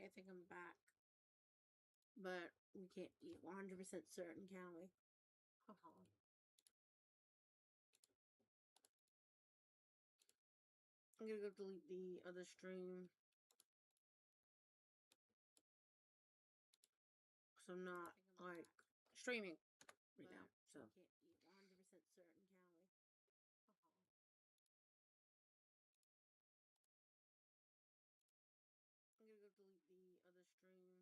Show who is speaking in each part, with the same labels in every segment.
Speaker 1: I think I'm back. But we can't be 100% certain, can we? I'm gonna go delete the other stream. Because I'm not, like, streaming right now, so. We can't be 100% certain, can we? I'm gonna go delete the other stream.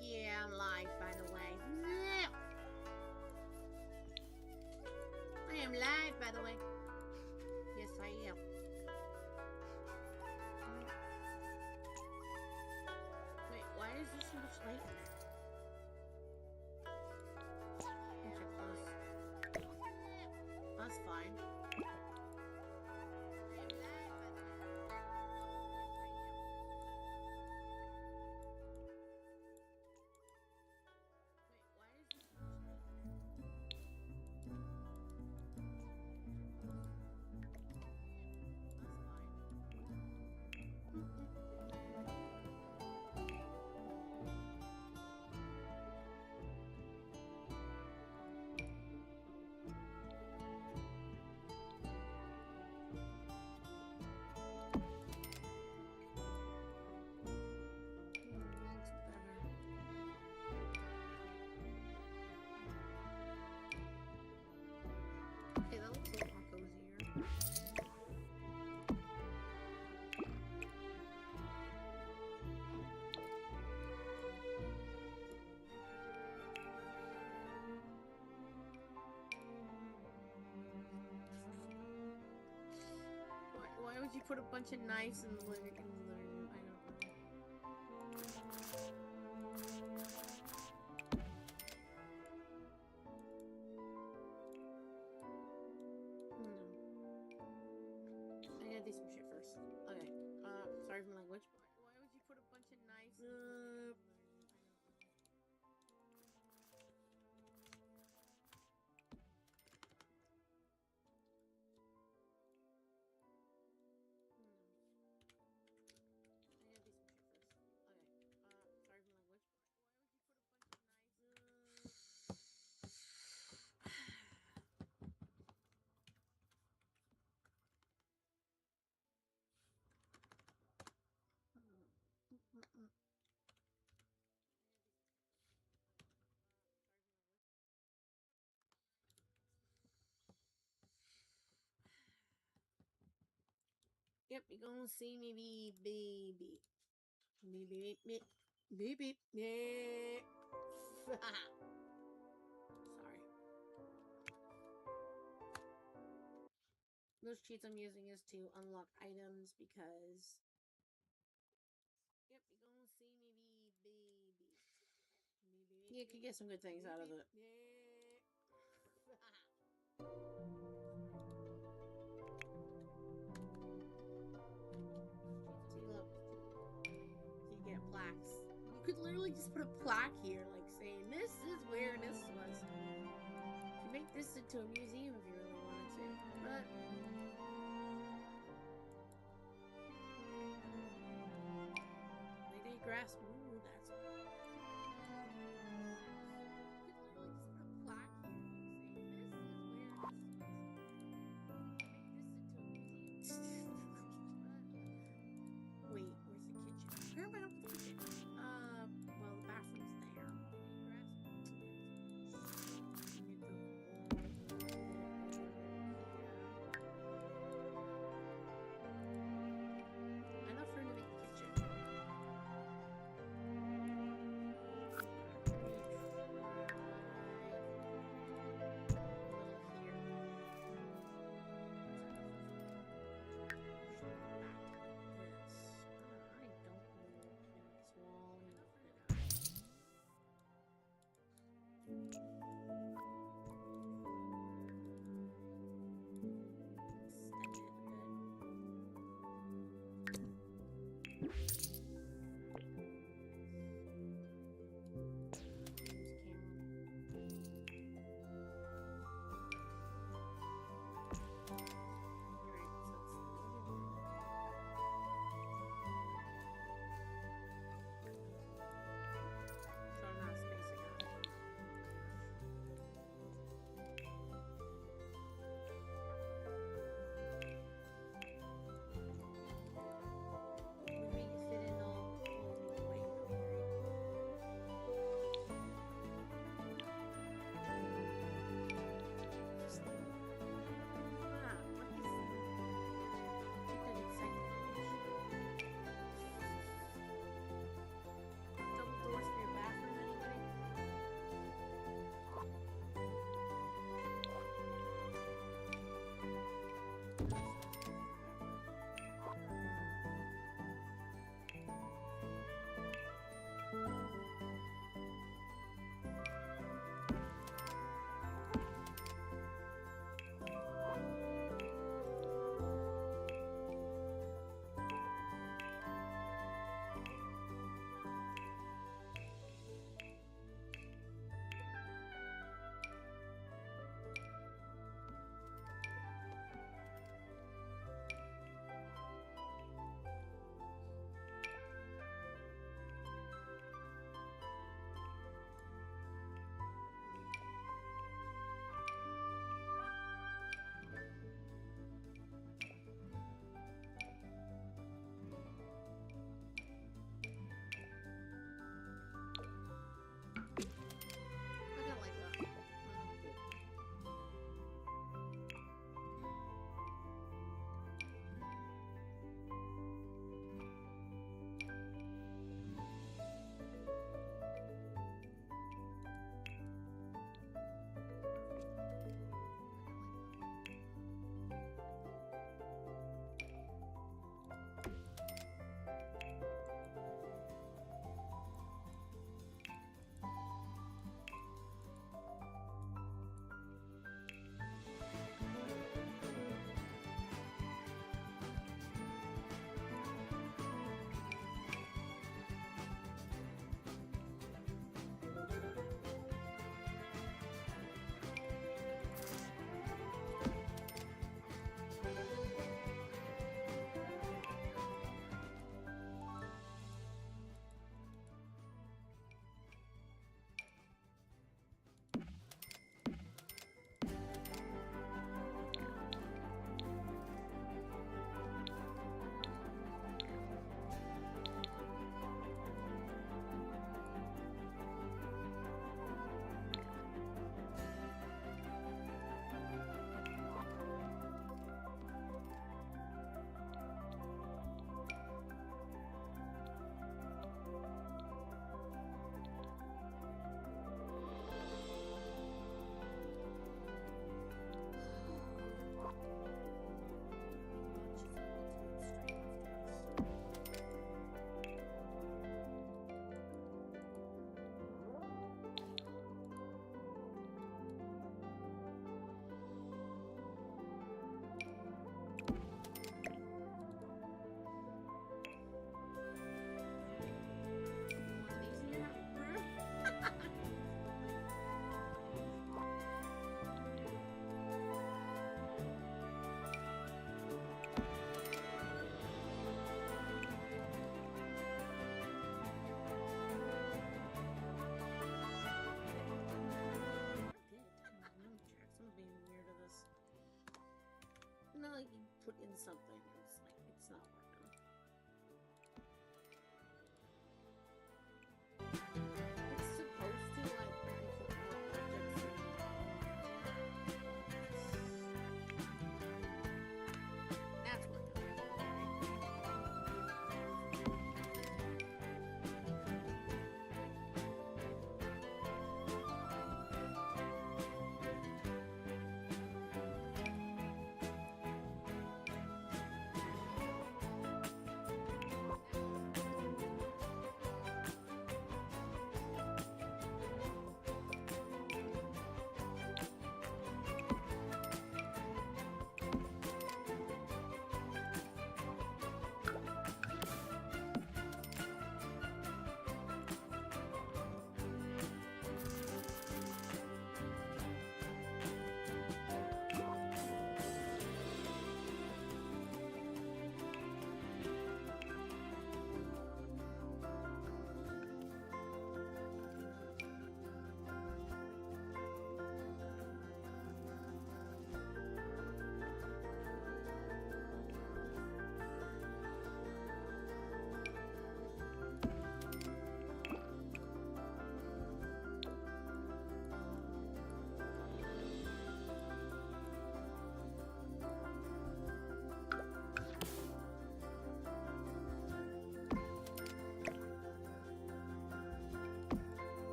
Speaker 1: Yeah, I'm live, by the way. I am live, by the way. Yes, I am. Wait, why is there so much light in there? That's fine. Okay, that looks a lot more cozier. Why would you put a bunch of knives in the living room? I don't know. I gotta do some shit first. Okay. Sorry for my language. Why would you put a bunch of knives in the living room? Yep, you're gonna see me be baby. Beep beep beep beep beep beep. Sorry. Those cheats I'm using is to unlock items because. Yep, you're gonna see me baby. You could get some good things out of it. See, look. So you get plaques. You could literally just put a plaque here, like saying, "This is where this was." You could make this into a museum if you really wanted to, but. They grasp. Ooh, that's. You could literally just put a plaque here, like saying, "This is where this was." Wait, where's the kitchen? Where am I with the kitchen? Well, the bathroom's there. Enough room to make the kitchen. Would make it fit put in something. It's like, it's not working. It's supposed to, like, put more objects in. That's working.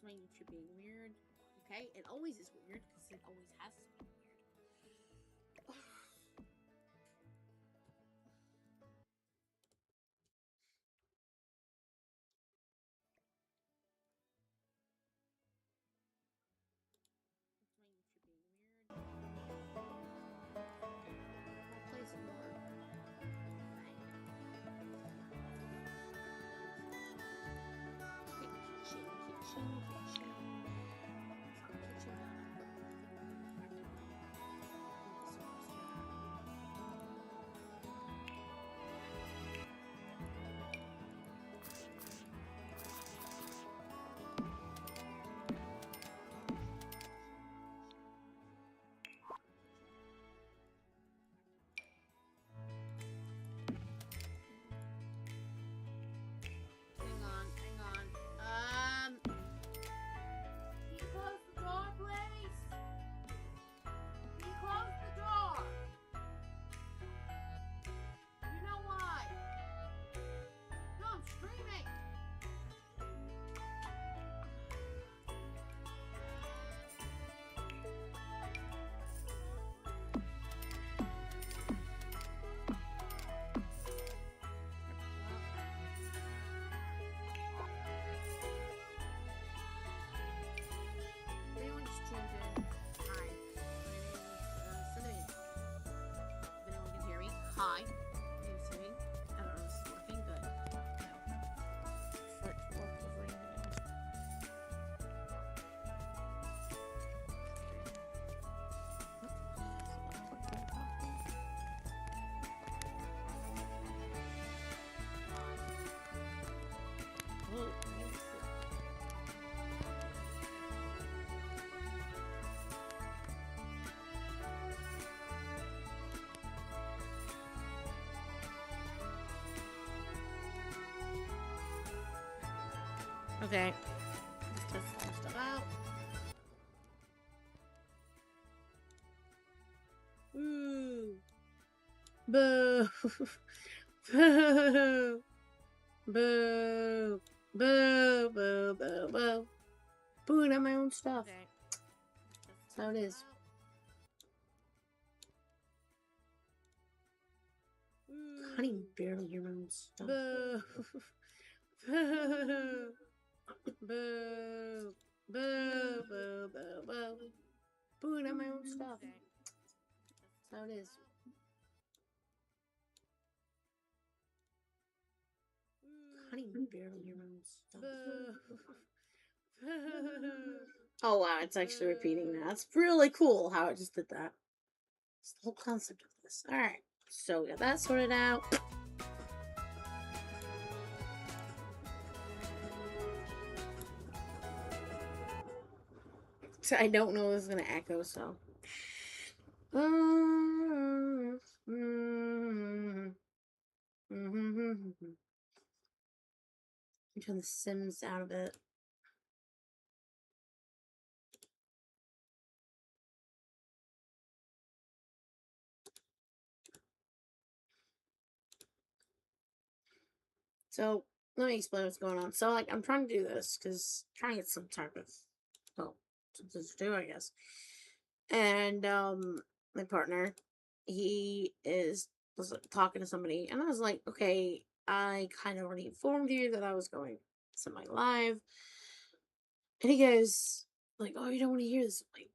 Speaker 1: My YouTube being weird. Okay, it always is weird because it always has been weird. Okay. Let's test some stuff out. Ooh. Boo. Boo. Boo. Boo. Boo. Boo. Boo. Booing at my own stuff. Okay. That's how it is. I can't even barely hear my own stuff. Boo. Boo. Boo. Boo. Boo. Boo. Boo. Booing at my own stuff. That's how it is. I can't even barely hear my own stuff. Oh wow, it's actually repeating that. That's really cool how it just did that. It's the whole concept of this. Alright, so we got that sorted out. So I don't know if it's gonna echo, so. Turn the Sims down a bit. So let me explain what's going on. So like I'm trying to do this because I'm trying to get some type of something to do, I guess. And my partner, he was talking to somebody, and I was like, okay, I kind of already informed you that I was going semi live, and he goes like, oh, you don't want to hear this? I'm like,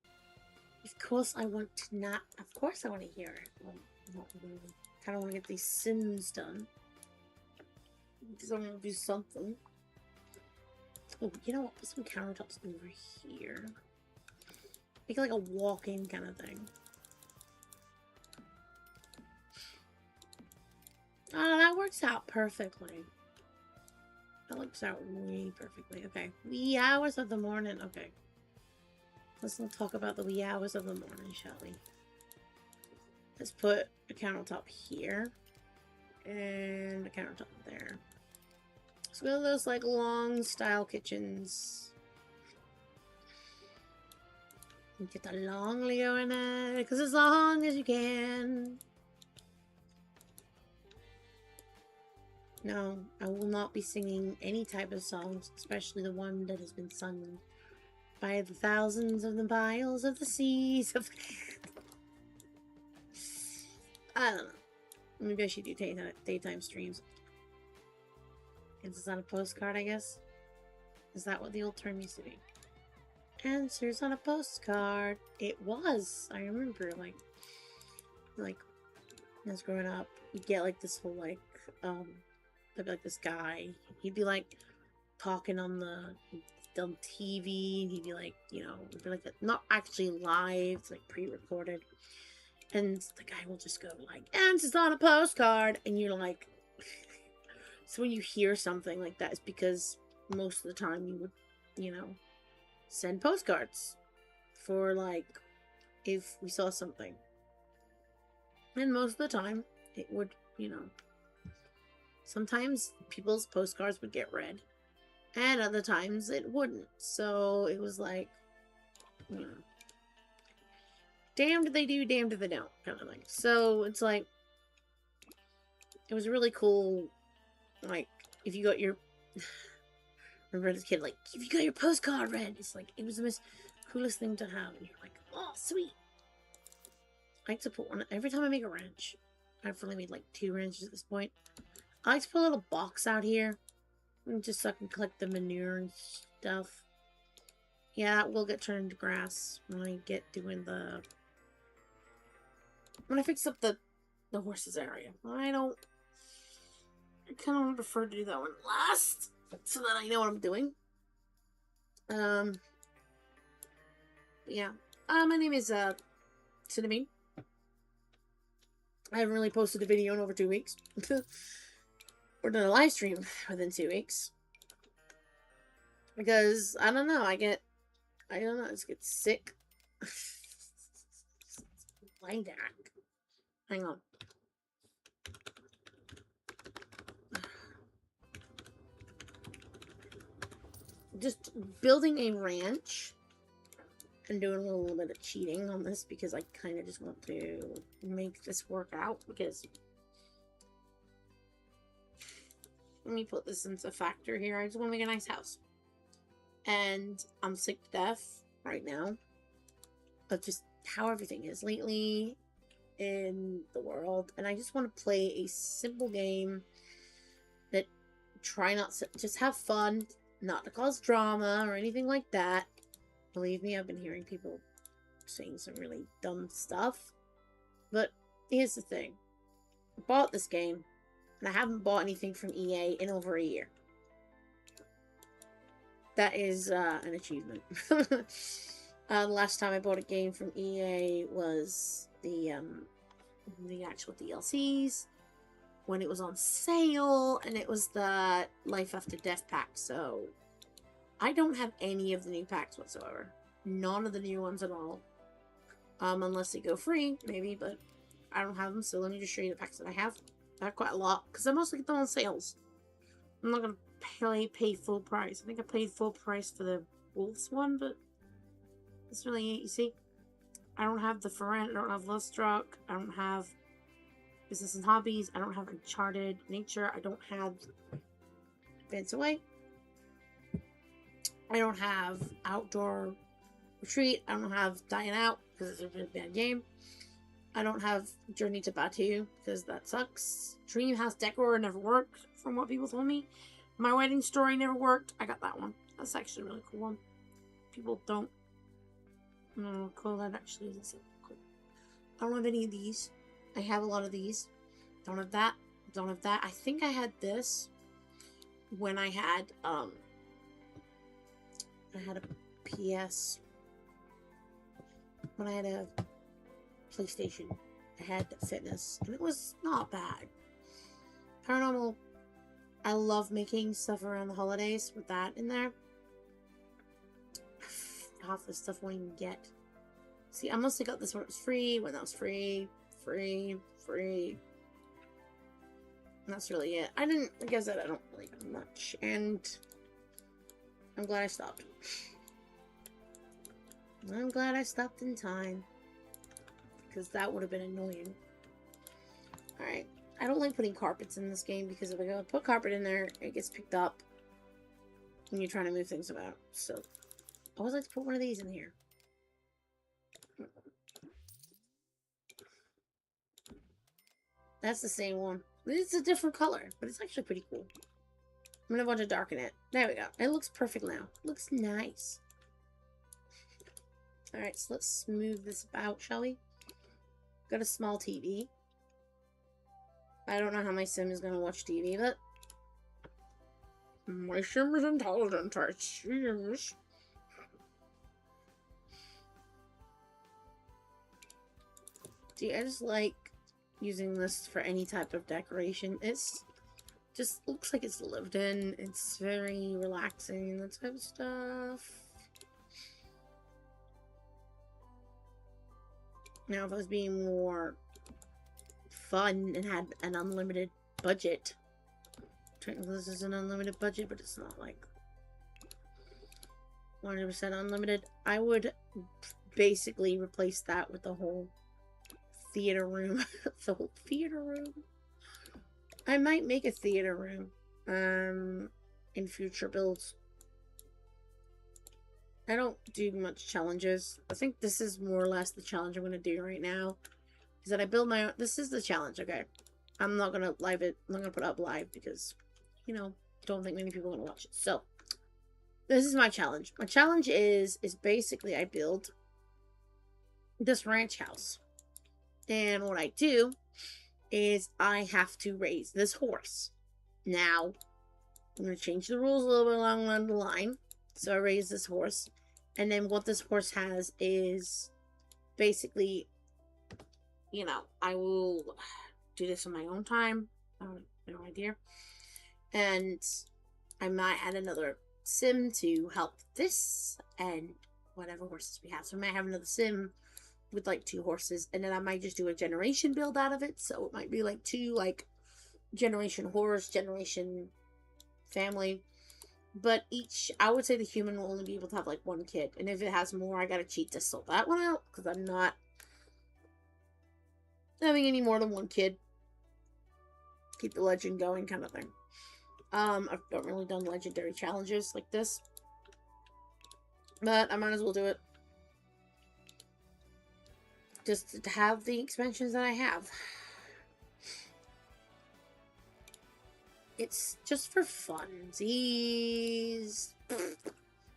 Speaker 1: of course I want to not. Of course I want to hear it. I kind of want to get these Sims done because I want to do something. Oh, you know what? Put some countertops over here. Make it like a walk-in kind of thing. Oh, that works out perfectly. That works out way perfectly. Okay. Wee hours of the morning. Okay. Let's not talk about the wee hours of the morning, shall we? Let's put a countertop here. And a countertop there. So one of those like long style kitchens. Get the long Leo in it, because as long as you can. No, I will not be singing any type of songs, especially the one that has been sung by the thousands of the miles of the seas of... I don't know. Maybe I should do daytime streams. It's on a postcard, I guess? Is that what the old term used to be? Answers on a postcard. It was. I remember, like, when I was growing up, you'd get, like, this whole, like, there'd be, like, this guy. He'd be, like, talking on TV, and he'd be, like, you know, it'd be, like, not actually live, it's, like, pre-recorded. And the guy will just go, like, answers on a postcard, and you're, like... So when you hear something like that, it's because most of the time you would, you know, send postcards for, like, if we saw something. And most of the time, it would, you know, sometimes people's postcards would get read, and other times it wouldn't. So it was like, you know, damned if they do, damned if they don't, kind of thing. So it's like, it was really cool, like, if you got your... Remember this kid, like, if you got your postcard read, it's like, it was the most coolest thing to have. And you're like, oh, sweet. I like to put one, every time I make a ranch, I've only made like 2 ranches at this point. I like to put a little box out here, and just so I can collect the manure and stuff. Yeah, it will get turned into grass when I get doing when I fix up the horses area. I kind of prefer to do that one last, so that I know what I'm doing. Yeah. My name is, Cinnamon. I haven't really posted a video in over 2 weeks. Or done a live stream within 2 weeks. Because, I don't know, I just get sick. Like that. Hang on. just building a ranch and doing a little bit of cheating on this because I kind of just want to make this work out because let me put this into factor here. I just want to make a nice house. And I'm sick to death right now of just how everything is lately in the world. And I just want to play a simple game that try not to just have fun, not to cause drama or anything like that. Believe me, I've been hearing people saying some really dumb stuff. But here's the thing. I bought this game, and I haven't bought anything from EA in over a year. That is an achievement. The last time I bought a game from EA was the actual DLCs when it was on sale, and it was the Life After Death pack. So I don't have any of the new packs whatsoever. None of the new ones at all. Unless they go free, maybe, but I don't have them. So let me just show you the packs that I have. I have quite a lot because I mostly get them on sales. I'm not gonna pay full price. I think I paid full price for the Wolves one, but that's really it. You see, I don't have the For Rent, I don't have Lovestruck, I don't have Business and Hobbies, I don't have Uncharted Nature, I don't have Advance Away, I don't have Outdoor Retreat, I don't have Dying Out because it's a really bad game, I don't have Journey to Batuu because that sucks. Dream House Decor never worked from what people told me. My Wedding Story never worked. I got that one. That's actually a really cool one. People don't know how cool that actually is. Cool. I don't have any of these. I have a lot of these. Don't have that. Don't have that. I think I had this when I had a PS. When I had a PlayStation. I had Fitness. And it was not bad. Paranormal. I love making stuff around the holidays with that in there. Half the stuff won't even get. See, I mostly got this when it was free, when that was free. And that's really it. Like I said, I don't really have much. And I'm glad I stopped. I'm glad I stopped in time. Because that would have been annoying. Alright. I don't like putting carpets in this game because if I go put carpet in there, it gets picked up when you're trying to move things about. So, I always like to put one of these in here. That's the same one. It's a different color, but it's actually pretty cool. I'm gonna want to darken it. There we go. It looks perfect now. Looks nice. Alright, so let's move this about, shall we? Got a small TV. I don't know how my sim is gonna watch TV, but my sim is intelligent, I seems. See, I just like using this for any type of decoration. It's just looks like it's lived in. It's very relaxing and that type of stuff. Now, if I was being more fun and had an unlimited budget, technically this is an unlimited budget, but it's not like 100% unlimited, I would basically replace that with the whole theater room. The whole theater room. I might make a theater room in future builds. I don't do much challenges. I think this is more or less the challenge I'm going to do right now. Is that I build my own... This is the challenge, okay? I'm not going to live it. I'm not going to put it up live because, you know, don't think many people are going to watch it. So, this is my challenge. My challenge is basically I build this ranch house. And what I do is I have to raise this horse. Now, I'm going to change the rules a little bit along the line. So I raise this horse. And then what this horse has is basically, you know, I will do this on my own time. I have no idea. And I might add another sim to help this and whatever horses we have. So I might have another sim with like 2 horses. And then I might just do a generation build out of it. So it might be like 2 like generation horse, generation family But I would say the human will only be able to have like one kid. And if it has more, I gotta cheat to sort that one out. Because I'm not having any more than one kid. Keep the legend going kind of thing. I've not really done legendary challenges like this. But I might as well do it. Just to have the expansions that I have. It's just for funsies.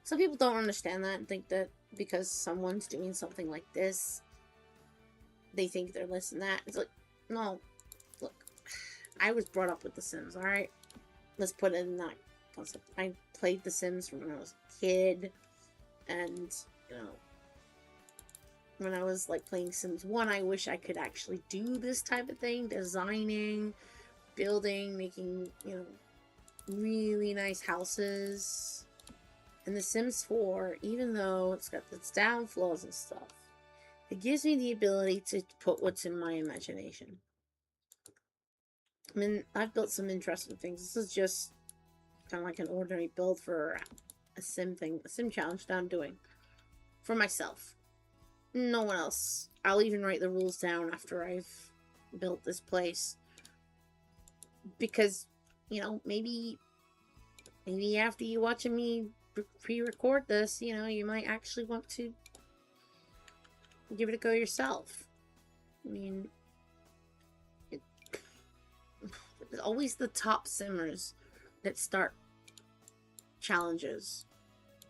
Speaker 1: Some people don't understand that and think that because someone's doing something like this, they think they're less than that. It's like, no. Look, I was brought up with The Sims, alright? Let's put it in that concept. I played The Sims from when I was a kid, and, you know, when I was, like, playing Sims 1, I wish I could actually do this type of thing. Designing, building, making, you know, really nice houses. And The Sims 4, even though it's got its downfalls and stuff, it gives me the ability to put what's in my imagination. I mean, I've built some interesting things. This is just kind of like an ordinary build for a sim challenge that I'm doing for myself. No one else. I'll even write the rules down after I've built this place. Because, you know, maybe after you watching me pre-record this, you know, you might actually want to give it a go yourself. I mean, it's always the top simmers that start challenges.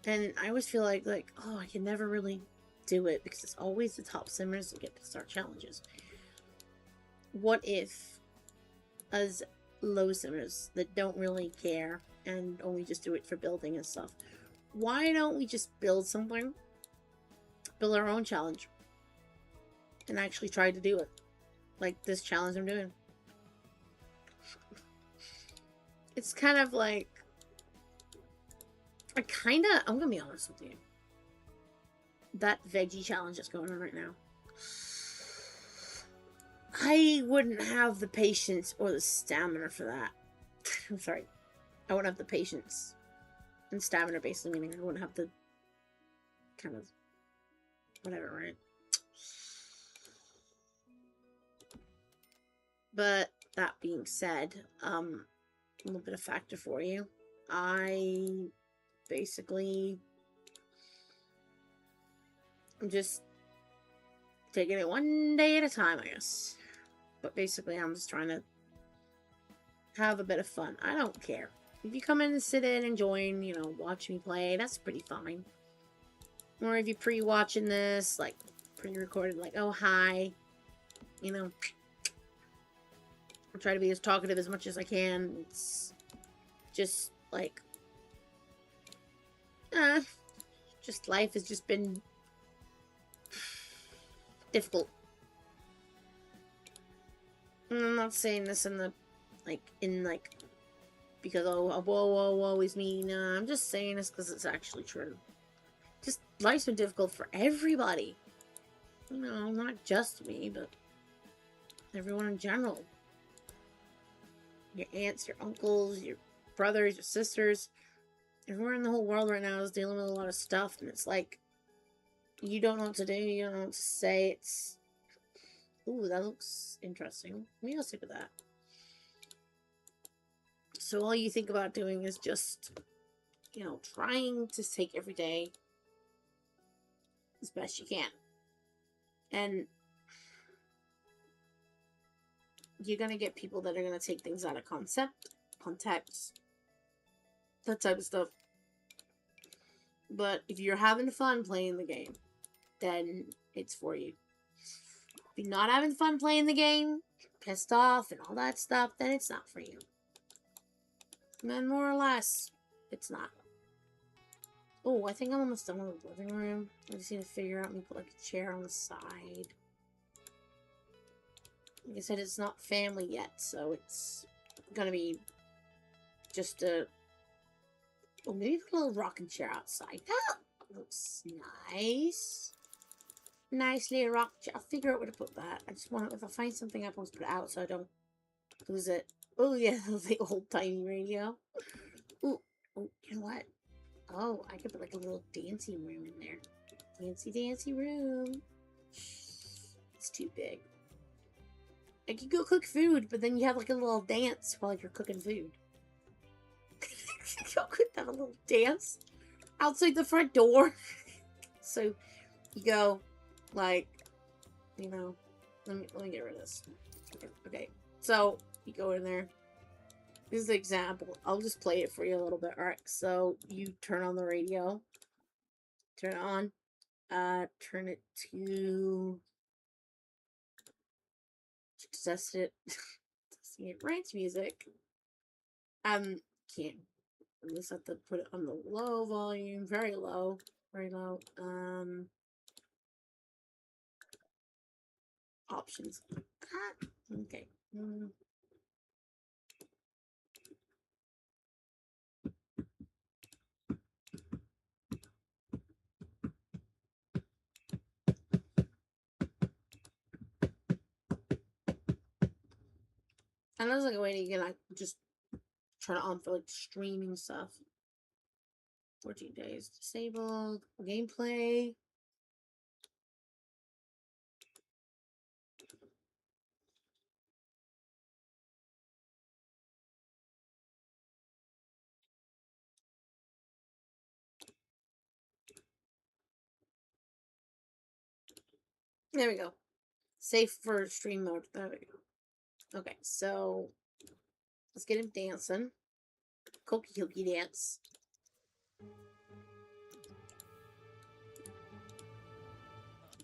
Speaker 1: And I always feel like, oh, I can never really do it because it's always the top simmers that get to start challenges. What if us low simmers that don't really care and only just do it for building and stuff, why don't we just build something, build our own challenge, and actually try to do it? Like this challenge I'm doing. It's kind of like, I'm gonna be honest with you. That veggie challenge that's going on right now, I wouldn't have the patience or the stamina for that. I'm sorry. I wouldn't have the patience and stamina, basically meaning I wouldn't have the kind of whatever, right? But that being said, a little bit of factor for you. I basically I'm just taking it one day at a time, I guess. But basically, I'm just trying to have a bit of fun. I don't care. If you come in and sit in and join, you know, watch me play, that's pretty fine. Or if you're pre-watching this, like, pre-recorded, like, oh, hi. You know, I'll try to be as talkative as much as I can. It's just, like, just life has just been difficult. I'm not saying this in the, because, oh, woe is me. Nah, I'm just saying this because it's actually true. Just, life's been difficult for everybody. You know, not just me, but everyone in general. Your aunts, your uncles, your brothers, your sisters. Everyone in the whole world right now is dealing with a lot of stuff, and it's like, you don't know what to do, you don't know what to say. It's, ooh, that looks interesting. Maybe I'll stick with that. So all you think about doing is just, you know, trying to take every day as best you can. And you're going to get people that are going to take things out of context, that type of stuff. But if you're having fun playing the game, then it's for you. If you're not having fun playing the game, pissed off and all that stuff, then it's not for you. And then more or less, it's not. Oh, I think I'm almost done with the living room. I just need to figure out, maybe put like a chair on the side. Like I said, it's not family yet, so it's gonna be just a... Oh, maybe put a little rocking chair outside. That looks nice. Nice little rock chair. I'll figure out where to put that. I just want to, if I find something I want to put it out so I don't lose it. Oh yeah, the old tiny radio. Ooh, Oh, you know what? Oh, I could put like a little dancing room in there. Dancy room. It's too big. I could go cook food, but then you have like a little dance while you're cooking food. Y'all could have a little dance outside the front door. So you go, like, you know, let me get rid of this. Okay, so you go in there. This is an example. I'll just play it for you a little bit. All right, so you turn on the radio. Turn it on. Turn it to test it. Testing it. Ranch music. Can't. I just have to put it on the low volume, very low, very low. Options. Okay. And there's like a way to get like just turn it on for like streaming stuff. 14 days disabled. Gameplay. There we go. Safe for stream mode. There we go. Okay, so let's get him dancing. Koki dance.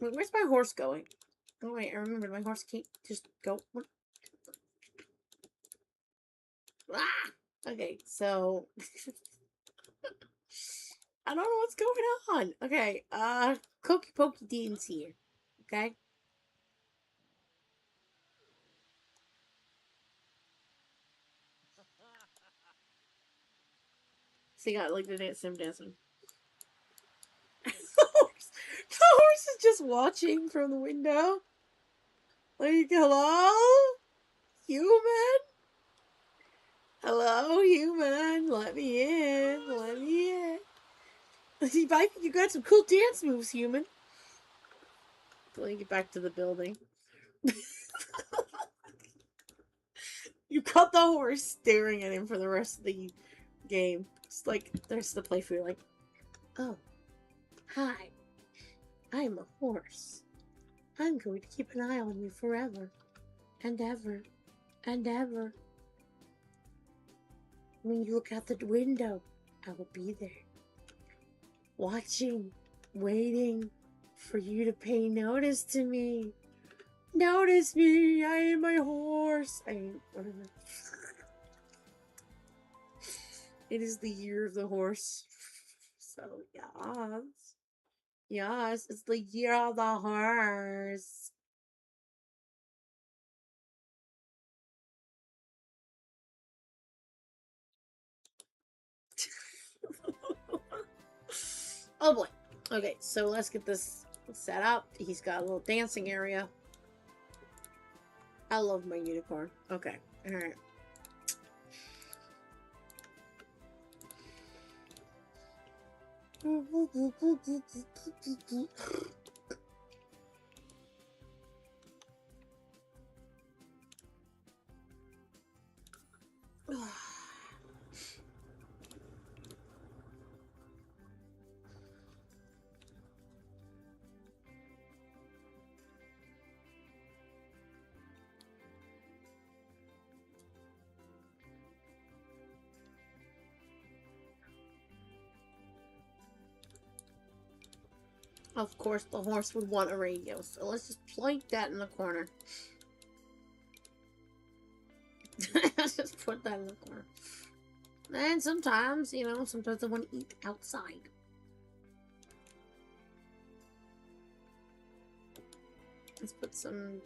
Speaker 1: Wait, where's my horse going? Oh wait, I remember my horse can't just go. Ah! Okay, so I don't know what's going on. Okay, Koki Pokey Dean's here. Okay. So you got like the dance, him dancing. The horse is just watching from the window. Like, hello? Human? Hello, human. Let me in. Let me in. I think you got some cool dance moves, human. Let me get back to the building. You caught the horse staring at him for the rest of the game. It's like, there's the playthrough, like, oh, hi. I'm a horse. I'm going to keep an eye on you forever. And ever. And ever. When you look out the window, I will be there. Watching. Waiting. For you to pay notice to me. Notice me. I am my horse. Whatever. It is the year of the horse. So, yes. Yes, it's the year of the horse. Oh boy. Okay, so let's get this set up. He's got a little dancing area. I love my unicorn. Okay, alright. Of course, the horse would want a radio, so let's just plank that in the corner. Let's just put that in the corner. And sometimes, you know, sometimes I want to eat outside. Let's put some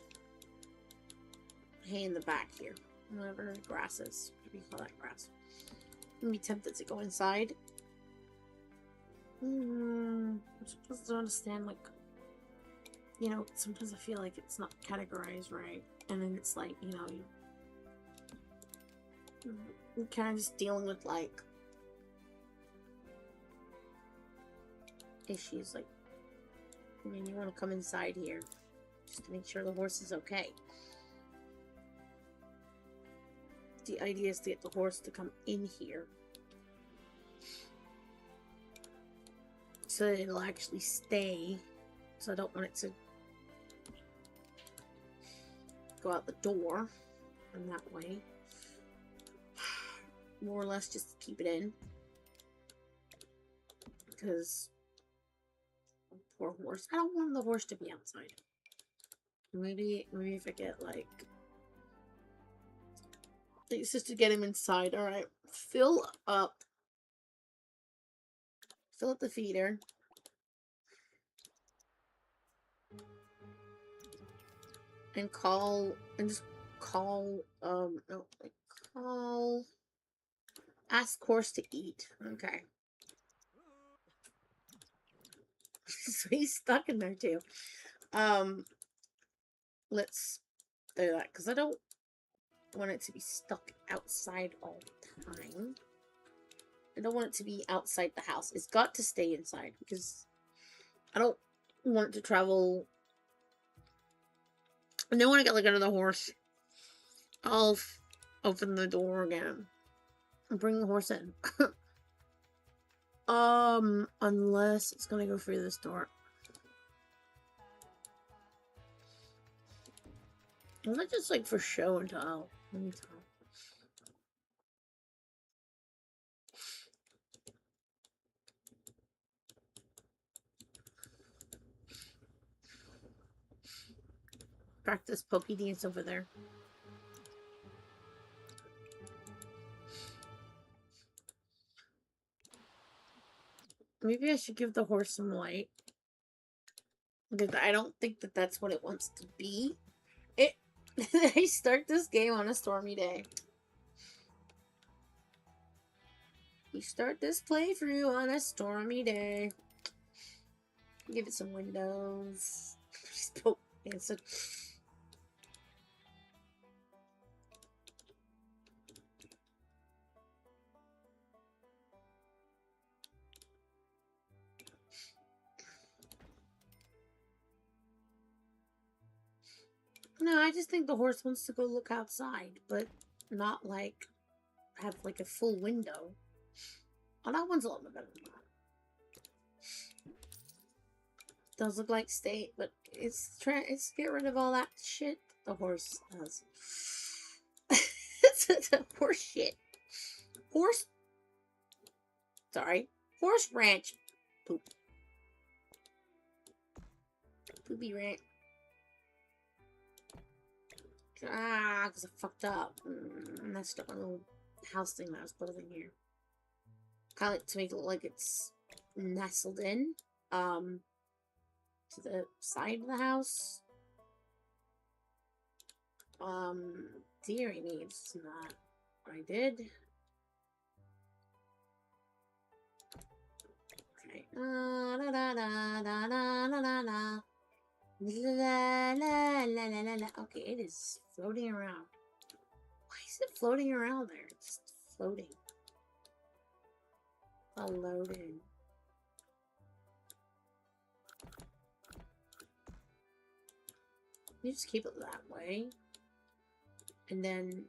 Speaker 1: hay in the back here. Whatever grass is. What do you call that grass? I'm tempted to go inside. I'm supposed to understand, like, you know, sometimes I feel like it's not categorized right. And then it's like, you know, you're kind of just dealing with, like, issues. Like, I mean, you want to come inside here just to make sure the horse is okay. The idea is to get the horse to come in here so that it'll actually stay. So I don't want it to go out the door in that way. More or less just to keep it in. Because poor horse. I don't want the horse to be outside. Maybe if I get like it's just to get him inside. Alright. Fill up the feeder. And ask horse to eat. Okay. So he's stuck in there too. Let's do that because I don't want it to be stuck outside all the time. I don't want it to be outside the house. It's got to stay inside because I don't want it to travel. I don't want to get like another horse. I'll open the door again and bring the horse in. Unless it's gonna go through this door. Was that just like for show and tell? Let me tell. Practice pokey dance over there. Maybe I should give the horse some light. Because I don't think that that's what it wants to be. I start this game on a stormy day. We start this playthrough on a stormy day. Give it some windows. Just poke dance. No, I just think the horse wants to go look outside, but not like have like a full window. Oh, that one's a little bit better than that. Does look like state, but it's get rid of all that shit the horse has. It's a horse shit. Horse. Sorry, horse ranch. Poop. Poopy ranch. Because I fucked up. Messed up my little house thing that I was building here. Kind of like to make it look like it's nestled in, to the side of the house. Dearie me, it's not what I did. Okay. La la la la la la la la. La la la la la la. Okay, it is floating around. Why is it floating around there? It's just floating. Floating. You just keep it that way. And then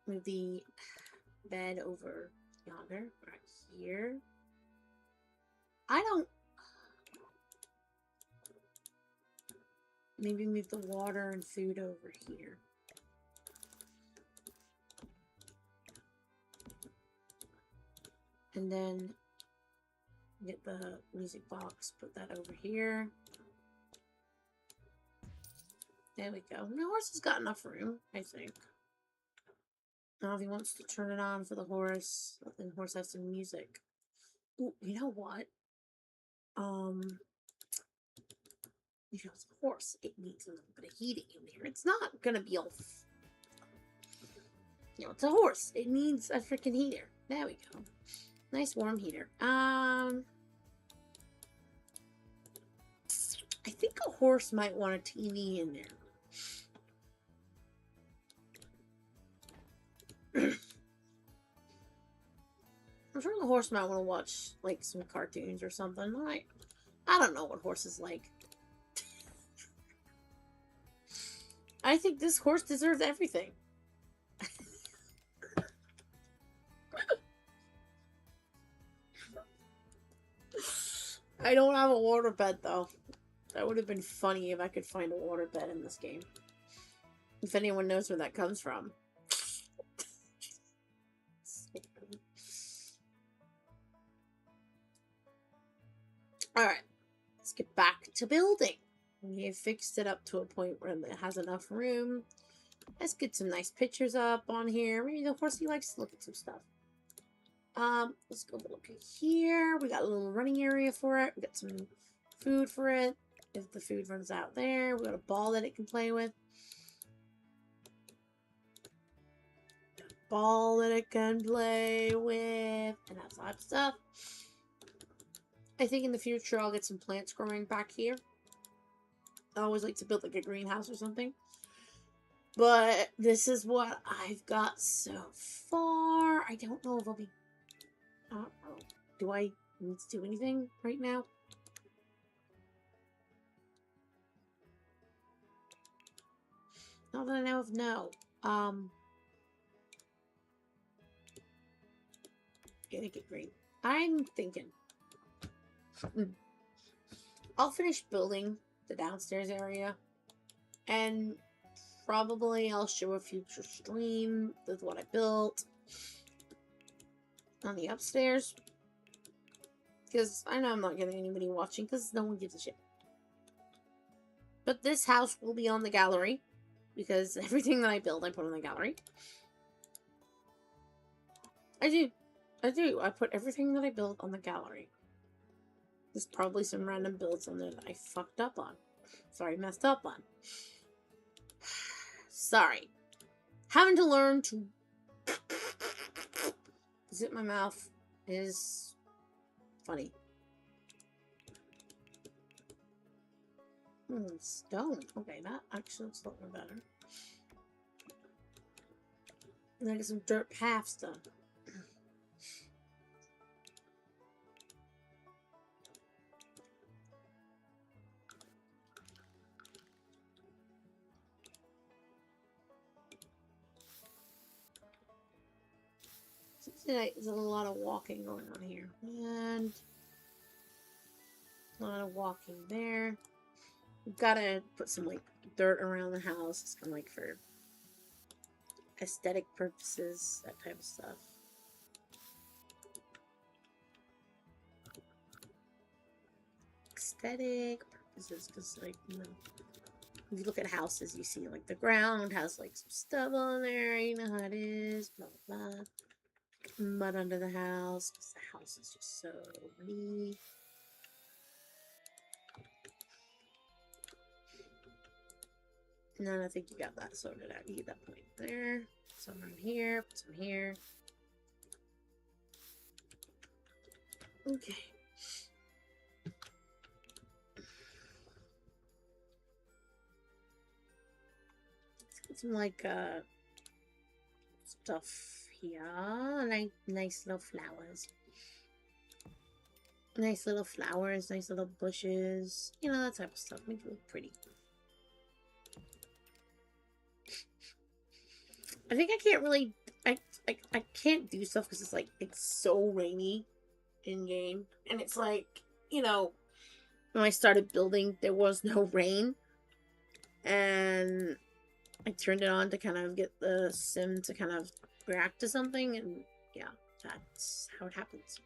Speaker 1: move the bed over yonder, right here. I don't. Maybe move the water and food over here. And then get the music box, put that over here. There we go. The horse has got enough room, I think. Now if he wants to turn it on for the horse, let the horse have some music. Ooh, you know what? You know, it's a horse. It needs a little bit of heating in there. It's not gonna be all... You know, it's a horse. It needs a freaking heater. There we go. Nice warm heater. I think a horse might want a TV in there. I'm sure the horse might want to watch, like, some cartoons or something. I don't know what horse is like. I think this horse deserves everything. I don't have a waterbed, though. That would have been funny if I could find a waterbed in this game. If anyone knows where that comes from. Alright. Let's get back to building. We have fixed it up to a point where it has enough room. Let's get some nice pictures up on here. Maybe the horsey likes to look at some stuff. Let's go look at here. We got a little running area for it. We got some food for it. If the food runs out there, we got a ball that it can play with. Ball that it can play with, and that type of stuff. I think in the future I'll get some plants growing back here. I always like to build like a greenhouse or something. But this is what I've got so far. I don't know if I'll be... do I need to do anything right now? Not that I know of, no. Gonna get green. I'm thinking. I'll finish building the downstairs area. And probably I'll show a future stream with what I built on the upstairs. Because I know I'm not getting anybody watching because no one gives a shit. But this house will be on the gallery. Because everything that I build, I put on the gallery. I do. I put everything that I build on the gallery. There's probably some random builds on there that I fucked up on. Sorry, messed up on. Sorry. Having to learn to zip my mouth is funny. Stone. Okay, that actually looks a little better. And I get some dirt paths done. There's a lot of walking going on here. And a lot of walking there. We've got to put some, like, dirt around the house. It's kind of like for aesthetic purposes, that type of stuff. Aesthetic purposes, because, like, you know, if you look at houses, you see, like, the ground has, like, some stuff on there. You know how it is. Blah, blah, blah. Mud under the house, because the house is just so neat. And then I think you got that sorted out. You get that point there. Some around here, put some here. Okay. Let's get some, like, stuff here. Like, nice little flowers. Nice little flowers, nice little bushes. You know, that type of stuff. Make it look pretty. I think I can't really... I can't do stuff because it's, like, it's so rainy in-game. And it's like, you know, when I started building, there was no rain. And I turned it on to kind of get the sim to kind of react to something. And, yeah, that's how it happens.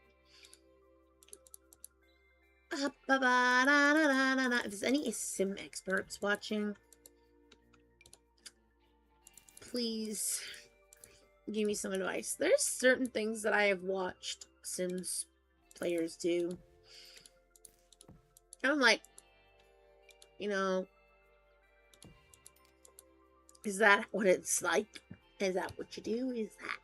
Speaker 1: If there's any sim experts watching, please give me some advice. There's certain things that I have watched Sims players do. And I'm like, you know, is that what it's like? Is that what you do? Is that...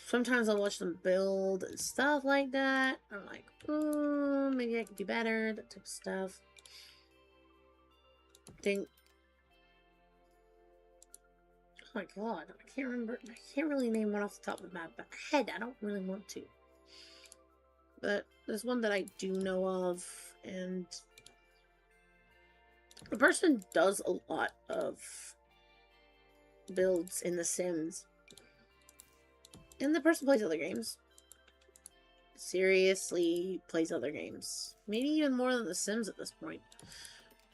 Speaker 1: Sometimes I'll watch them build and stuff like that. I'm like, oh, maybe I could do better. That type of stuff. I think... my god, I can't remember. I can't really name one off the top of my head. I don't really want to. But there's one that I do know of, and the person does a lot of builds in The Sims. And the person plays other games. Seriously plays other games. Maybe even more than The Sims at this point.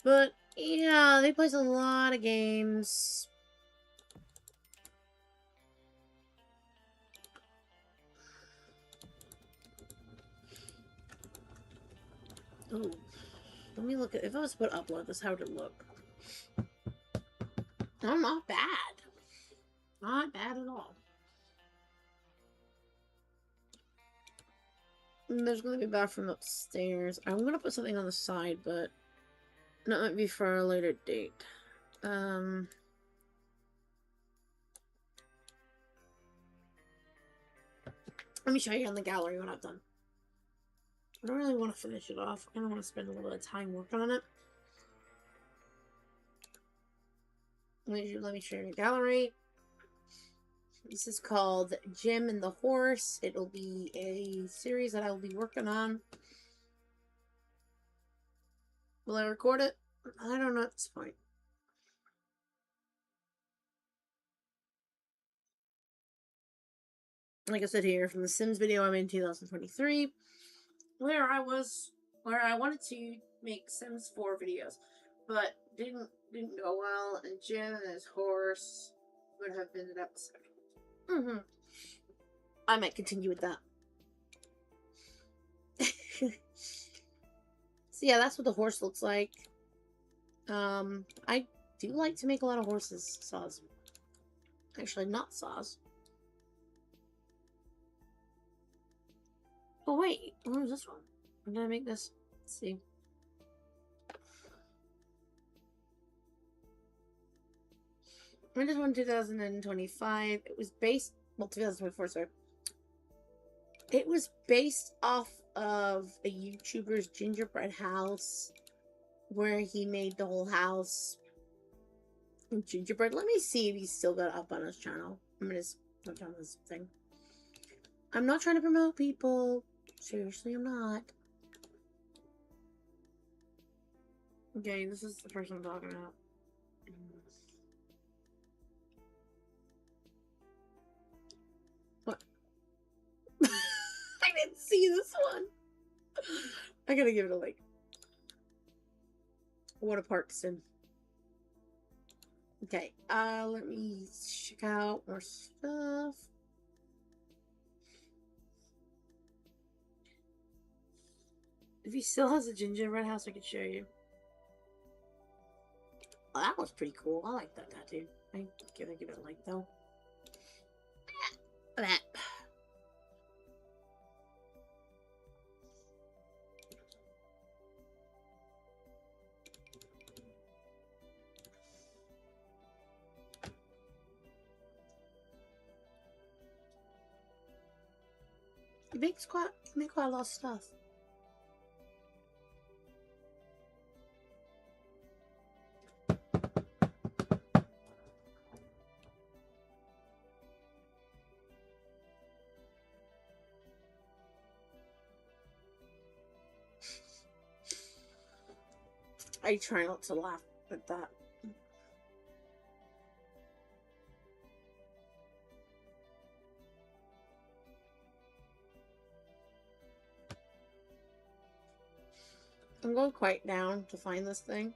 Speaker 1: But, yeah, they plays a lot of games. Ooh. Let me look at... If I was to put upload this, how would it look? Oh, not bad. Not bad at all. And there's going to be a bathroom upstairs. I'm going to put something on the side, but that might be for a later date. Let me show you on the gallery what I've done. I don't really want to finish it off. I don't want to spend a little bit of time working on it. Let me show you the gallery. This is called Jim and the Horse. It'll be a series that I will be working on. Will I record it? I don't know at this point. Like I said here, from the Sims video I made in 2023, where I wanted to make Sims 4 videos, but didn't go well, and Jim and his horse would have been an episode. I might continue with that. So yeah, that's what the horse looks like. I do like to make a lot of horses saws. Actually, not saws. Oh wait, what was this one? I'm gonna make this. Let's see. I made this one 2025. It was based, well, 2024, sorry. It was based off of a YouTuber's gingerbread house, where he made the whole house in gingerbread. Let me see if he's still got it up on his channel. I'm gonna put down this thing. I'm not trying to promote people. Seriously, I'm not. Okay, this is the person I'm talking about. What? I didn't see this one. I gotta give it a like. What a Parkson. Okay, let me check out more stuff. If he still has a gingerbread house, I could show you. Oh, that was pretty cool. I like that tattoo. I give it a like though. That. He makes quite a lot of stuff. I try not to laugh at that. I'm going quite down to find this thing.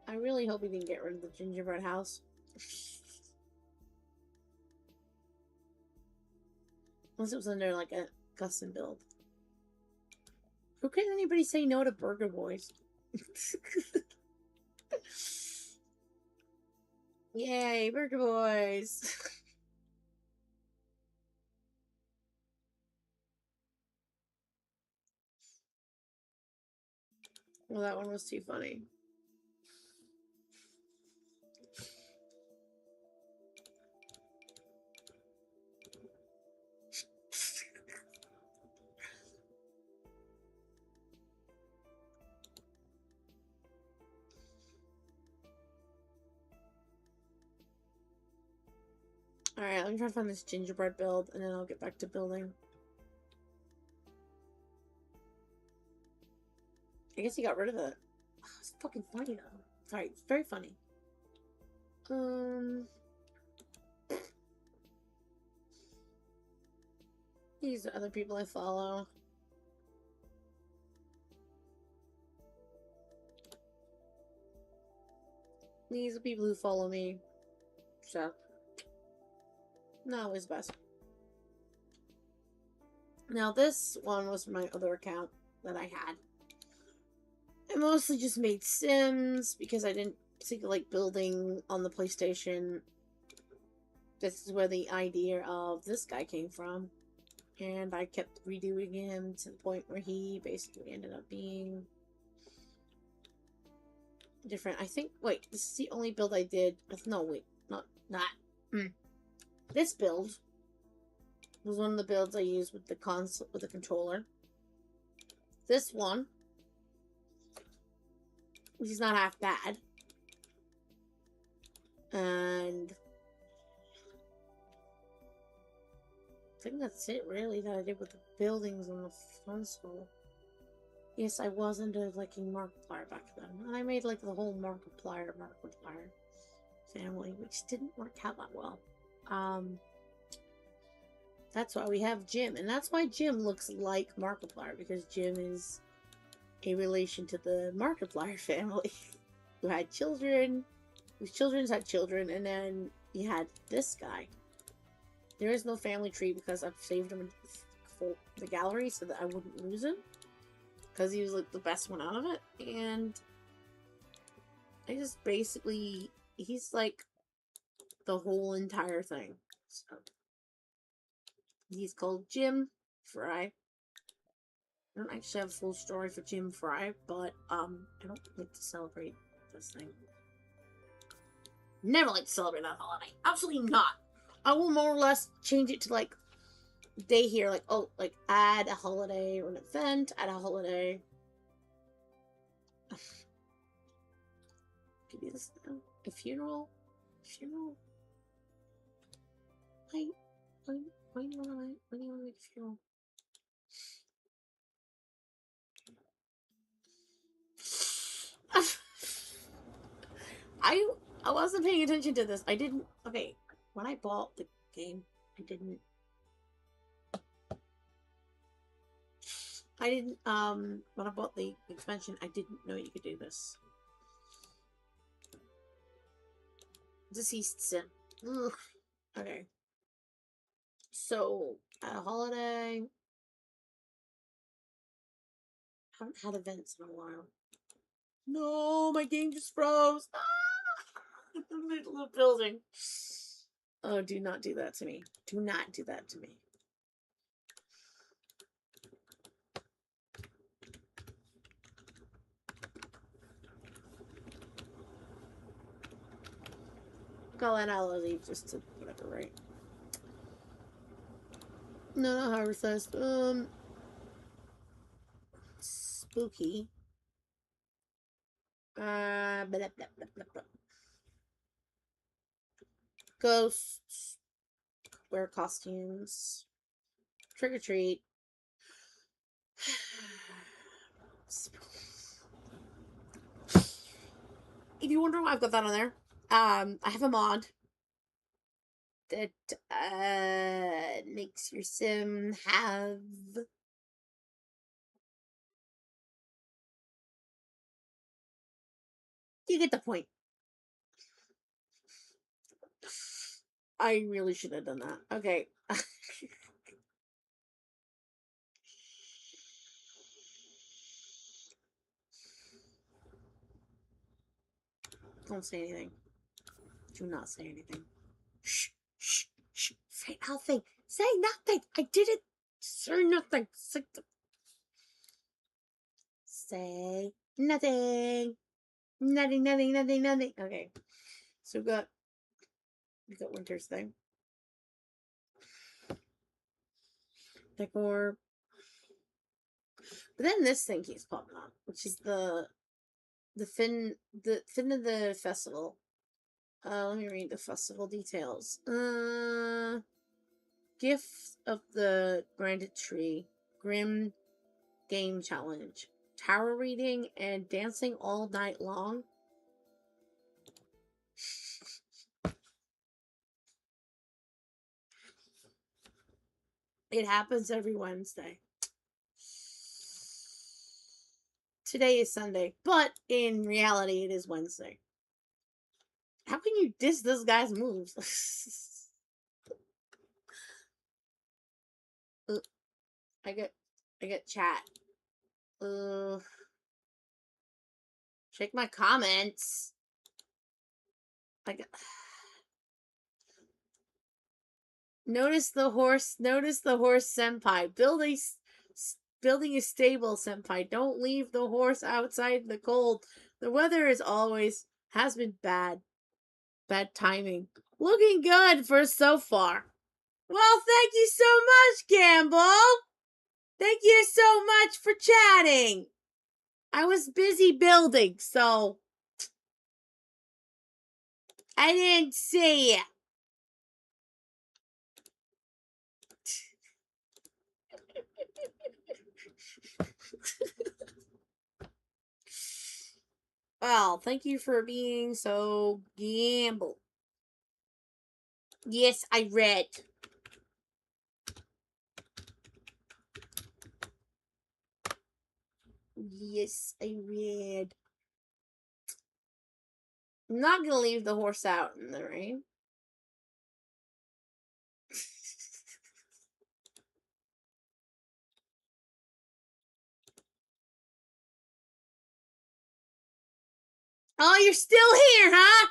Speaker 1: I really hope he didn't get rid of the gingerbread house. Unless it was under like a custom build. Who can anybody say no to Burger Boys? Yay, Burger Boys! Well, that one was too funny. Alright, let me try to find this gingerbread build, and then I'll get back to building. I guess he got rid of it. Oh, it's fucking funny, though. Sorry, it's very funny. These are other people I follow. These are people who follow me. So, not always best. Now, this one was my other account that I had. I mostly just made Sims because I didn't particularly like building on the PlayStation. This is where the idea of this guy came from. And I kept redoing him to the point where he basically ended up being different. I think, wait, this is the only build I did. No, wait, not that. This build was one of the builds I used with the console, with the controller. This one, which is not half bad. And I think that's it, really, that I did with the buildings on the console. Yes, I was into liking Markiplier back then. And I made like the whole Markiplier family, which didn't work out that well. That's why we have Jim. And that's why Jim looks like Markiplier, because Jim is a relation to the Markiplier family, who had children, whose children had children, and then you had this guy. There is no family tree because I've saved him for the gallery so that I wouldn't lose him, because he was like the best one out of it. And I just basically, he's like the whole entire thing. So he's called Jim Fry. I don't actually have a full story for Jim Fry, but I don't like to celebrate this thing. Never like to celebrate that holiday. Absolutely not. I will more or less change it to like day here, like, oh, like add a holiday or an event, add a holiday. Give me this now. A funeral? Funeral? When do you want to make a funeral? I wasn't paying attention to this. I didn't. Okay, when I bought the game, I didn't. When I bought the expansion, I didn't know you could do this. Deceased sin. Ugh. Okay. So, at a holiday. I haven't had events in a while. No, my game just froze. In the middle of building. Oh, do not do that to me. Do not do that to me. Call that I'll leave just to whatever, right? No, not Harvest Fest. Spooky. Blah, blah, blah, blah. Ghosts. Wear costumes. Trick or treat. If you wonder why I've got that on there, I have a mod that makes your sim have you get the point. I really should have done that. Okay. Don't say anything. Do not say anything. Shh, shh, shh. Say nothing. Say nothing. I didn't say nothing. Say nothing. Nothing, nothing, nothing, nothing. Okay. So we got Winter's thing. Decor. But then this thing keeps popping up, which is the fin of the festival. Let me read the festival details. Gift of the Granted Tree. Grim Game Challenge. Tarot reading and dancing all night long. It happens every Wednesday. Today is Sunday, but in reality, it is Wednesday. How can you diss this guy's moves? I get chat. Check my comments. Notice the horse senpai. Building a stable, senpai. Don't leave the horse outside in the cold. The weather has been bad. Bad timing. Looking good for so far. Well, thank you so much, Gamble. Thank you so much for chatting. I was busy building, so I didn't see you. Well, thank you for being so Gamble. Yes, I read. Yes, I read. I'm not gonna leave the horse out in the rain. Oh, you're still here, huh?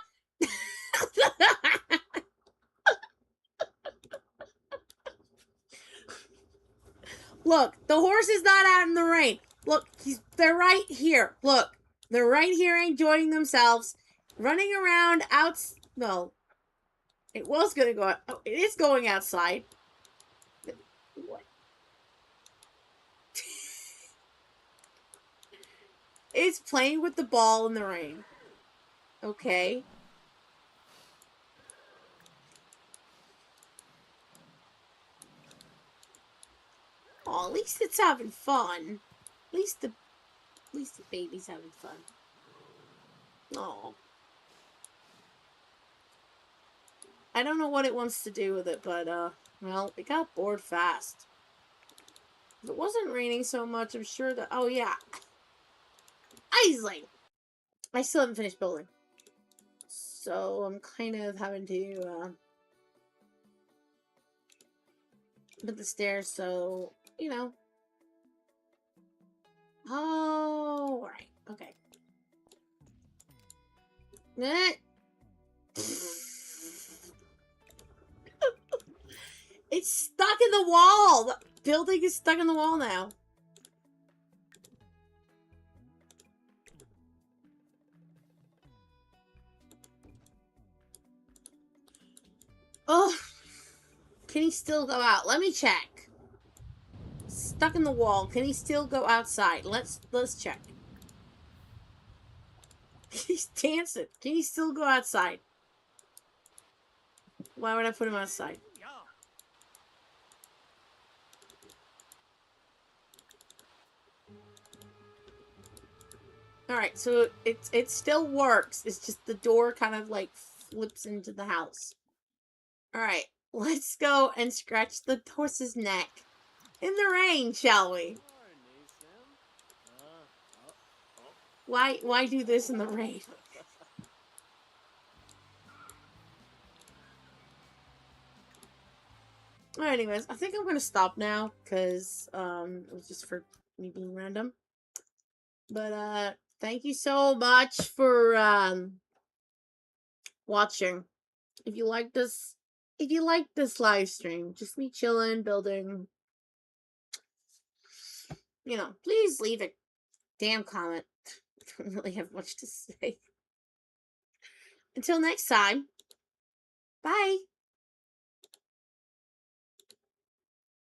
Speaker 1: Look, the horse is not out in the rain. Look, they're right here. Look, they're right here enjoying themselves, running around no. It was gonna go. Oh, it is going outside. What? It's playing with the ball in the rain. Okay. Oh, at least it's having fun. At least the baby's having fun. Oh. I don't know what it wants to do with it, but, well, it got bored fast. If it wasn't raining so much, I'm sure that... Oh, yeah. Isling! I still haven't finished building. So, I'm kind of having to, put the stairs, so, you know. Oh, right. Okay. It's stuck in the wall! The building is stuck in the wall now. Oh, can he still go out? Let me check. Stuck in the wall. Can he still go outside? Let's check. He's dancing. Can he still go outside? Why would I put him outside? Alright, so it still works. It's just the door kind of like flips into the house. Alright, let's go and scratch the horse's neck. In the rain, shall we? Why do this in the rain? Alright, anyways, I think I'm gonna stop now, because, it was just for me being random. But, thank you so much for, watching. If you like this live stream, just me chilling, building, you know, please leave a damn comment. I don't really have much to say. Until next time, bye.